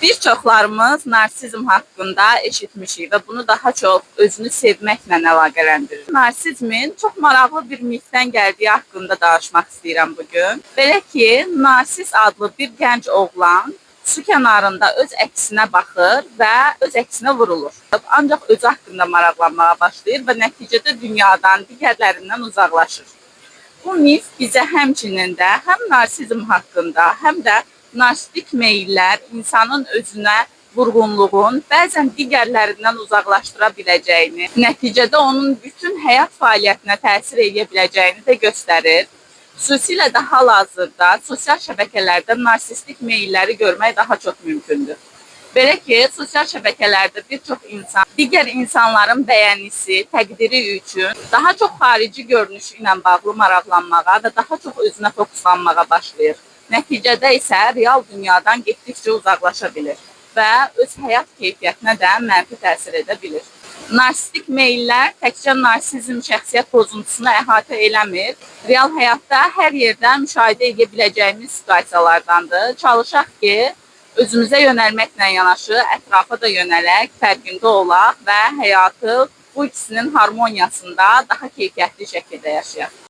Bir çoxlarımız narsizm haqqında eşitmişik və bunu daha çox özünü sevməklə əlaqələndirir. Narsizmin çox maraqlı bir mifdən gəldiyi haqqında danışmaq istəyirəm bugün. Belə ki, narsis adlı bir gənc oğlan su kənarında öz əksinə baxır və öz əksinə vurulur. Ancaq özü haqqında maraqlanmağa başlayır və nəticədə dünyadan, digərlərindən uzaqlaşır. Bu mif bizə həmçinin də həm narsizm haqqında, həm də narsistik meyillər insanın özünə vurğunluğun bəzən digərlərindən uzaqlaşdıra biləcəyini, nəticədə onun bütün həyat fəaliyyətinə təsir edə biləcəyini də göstərir. Xüsusilə də hal-hazırda sosial şəbəkələrdə narsistik meyilləri görmək daha çox mümkündür. Belə ki, sosial şəbəkələrdə bir çox insan digər insanların bəyənisi, təqdiri üçün daha çox xarici görünüşü ilə bağlı maraqlanmağa və daha çox özünə fokuslanmağa başlayır. Nəticədə isə real dünyadan getdikcə uzaqlaşa bilir və öz həyat keyfiyyətinə də mənfi təsir edə bilir. Narsistik meyillər təkcə narsizm şəxsiyyət pozuntusunu əhatə eləmir. Real həyatda hər yerdə müşahidə edə biləcəyimiz situasiyalardandır. Çalışaq ki, özümüzə yönəlməklə yanaşı ətrafa da yönələk, fərqində olaq və həyatı bu ikisinin harmoniyasında daha keyfiyyətli şəkildə yaşayaq.